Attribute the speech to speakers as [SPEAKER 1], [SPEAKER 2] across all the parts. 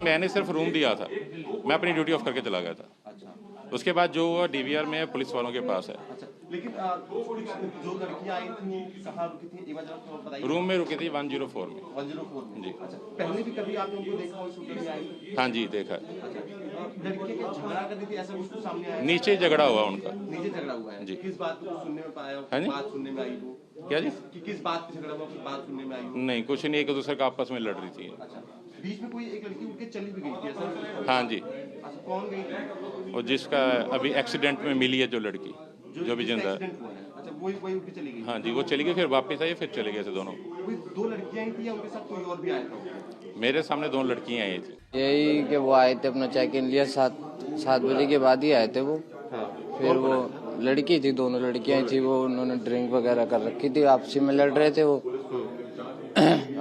[SPEAKER 1] मैंने सिर्फ रूम दिया था, मैं अपनी ड्यूटी ऑफ करके चला गया था।
[SPEAKER 2] अच्छा।
[SPEAKER 1] उसके बाद जो हुआ डीवीआर में पुलिस वालों के पास है।
[SPEAKER 2] अच्छा, लेकिन जो लड़कियां आई थी वो कहाँ रुकी थी, एक बार जरा थोड़ा बताइए।
[SPEAKER 1] रूम में रुकी थी 104 में।
[SPEAKER 2] 104 में
[SPEAKER 1] जी।
[SPEAKER 2] अच्छा, पहले भी कभी आपने उनको देखा हो शूटिंग में आई?
[SPEAKER 1] हाँ जी, देखा है।
[SPEAKER 2] अच्छा, लड़कियां क्या झगड़ा कर रही थी ऐसा कुछ सामने आया?
[SPEAKER 1] नीचे झगड़ा हुआ उनका।
[SPEAKER 2] नीचे झगड़ा हुआ है
[SPEAKER 1] जी।
[SPEAKER 2] किस बात को सुनने में पाया?
[SPEAKER 1] हाँ जी?
[SPEAKER 2] बात सुनने में आई वो
[SPEAKER 1] क्या जी?
[SPEAKER 2] कि किस बात पे झगड़ा हुआ, किस बात सुनने में आई वो?
[SPEAKER 1] नहीं, कुछ नहीं, एक दूसरे का आपस में लड़ रही थी।
[SPEAKER 2] अच्छा, बीच में कोई एक लड़की उठ के चली भी गई थी ऐसा?
[SPEAKER 1] हाँ जी,
[SPEAKER 2] अच्छा, कौन गई थी?
[SPEAKER 1] और जिसका अभी एक्सीडेंट में मिली है जो लड़की, जो भी जिंदा है।
[SPEAKER 2] एक्सीडेंट हुआ है। अच्छा, वही उठ के चली गई?
[SPEAKER 1] हाँ जी, वो चली गई, फिर वापस आई, फिर चले गए थे दोनों।
[SPEAKER 2] कोई दो लड़कियां ही थी या उनके साथ कोई और भी आया था?
[SPEAKER 1] मेरे सामने 2 लड़कियां आई थी।
[SPEAKER 3] यही कि वो आए थे, अपना चेक इन लिया, 7 बजे के बाद ही आए थे वो।
[SPEAKER 2] हाँ।
[SPEAKER 3] फिर वो लड़की थी, दोनों लड़कियां थी, वो उन्होंने ड्रिंक वगैरह कर रखी थी, आपसी में लड़ रहे थे वो।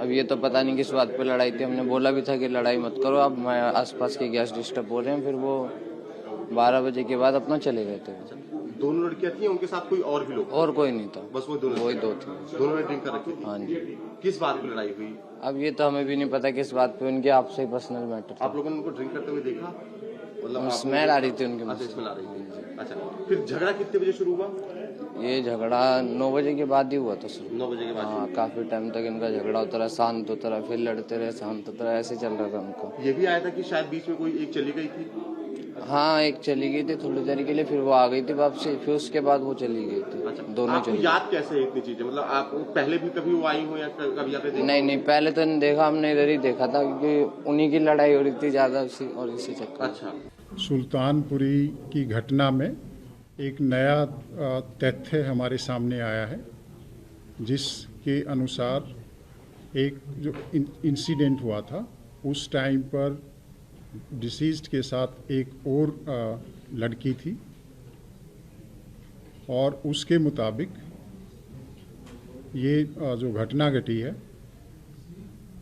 [SPEAKER 3] अब ये तो पता नहीं किस बात पे लड़ाई थी, हमने बोला भी था कि लड़ाई मत करो आप, मैं आसपास के गैस डिस्टर्ब हो रहे हैं। फिर वो 12 बजे के बाद अपना चले गए थे।
[SPEAKER 2] दोनों लड़कियां थी, उनके साथ कोई और भी लोग?
[SPEAKER 3] और कोई नहीं था,
[SPEAKER 2] बस वो दोनों?
[SPEAKER 3] वही 2 थे।
[SPEAKER 2] दोनों ने ड्रिंक कर रखी थी?
[SPEAKER 3] हाँ जी।
[SPEAKER 2] किस बात पे लड़ाई हुई?
[SPEAKER 3] अब ये तो हमें भी नहीं पता किस बात पे, उनके आपसे ही पर्सनल मैटर।
[SPEAKER 2] आप लोगों ने उनको ड्रिंक करते हुए देखा? मतलब
[SPEAKER 3] स्मेल आ रही थी उनके मुंह
[SPEAKER 2] अच्छा,
[SPEAKER 3] से।
[SPEAKER 2] स्मेल आ रही थी। अच्छा, फिर झगड़ा कितने बजे शुरू हुआ?
[SPEAKER 3] ये झगड़ा 9 बजे के बाद ही हुआ था सर।
[SPEAKER 2] 9 बजे के बाद?
[SPEAKER 3] हाँ, काफी टाइम तक इनका झगड़ा होता रहा, शांत होता रहा, फिर लड़ते रहे, शांत होता रहा, ऐसे चल रहा था उनका।
[SPEAKER 2] ये भी आया था कि शायद बीच में कोई एक चली गई थी?
[SPEAKER 3] हाँ, एक चली गई थी थोड़ी देर के लिए, फिर वो आ गई थी वापसी, फिर उसके बाद वो चली गई थी।
[SPEAKER 2] अच्छा,
[SPEAKER 3] दोनों
[SPEAKER 2] आपको
[SPEAKER 3] चली
[SPEAKER 2] याद कैसे है इतनी चीजें? मतलब आप पहले भी कभी वो आई हो या कभी आपने देखा?
[SPEAKER 3] नहीं, पहले तो नहीं देखा हमने, इधर ही देखा था क्योंकि उन्हीं की लड़ाई हो रही थी ज्यादा, उसी और इसी चक्कर।
[SPEAKER 2] अच्छा,
[SPEAKER 4] सुल्तानपुरी की घटना में एक नया तथ्य हमारे सामने आया है, जिसके अनुसार एक जो इंसिडेंट हुआ था उस टाइम पर डिसीज्ड के साथ एक और लड़की थी, और उसके मुताबिक ये जो घटना घटी है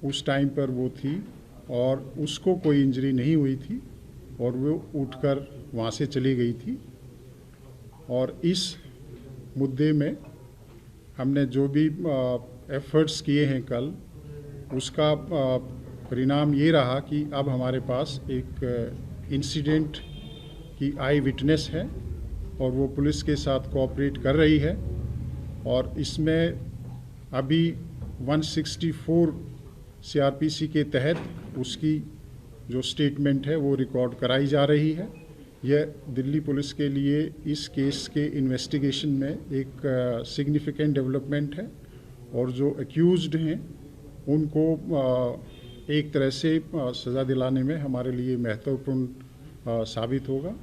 [SPEAKER 4] उस टाइम पर वो थी और उसको कोई इंजरी नहीं हुई थी और वो उठकर वहाँ से चली गई थी। और इस मुद्दे में हमने जो भी एफर्ट्स किए हैं कल, उसका परिणाम ये रहा कि अब हमारे पास एक इंसिडेंट की आई विटनेस है और वो पुलिस के साथ कोऑपरेट कर रही है, और इसमें अभी 164 सीआरपीसी के तहत उसकी जो स्टेटमेंट है वो रिकॉर्ड कराई जा रही है। यह दिल्ली पुलिस के लिए इस केस के इन्वेस्टिगेशन में एक सिग्निफिकेंट डेवलपमेंट है, और जो एक्यूज्ड हैं उनको एक तरह से सज़ा दिलाने में हमारे लिए महत्वपूर्ण साबित होगा।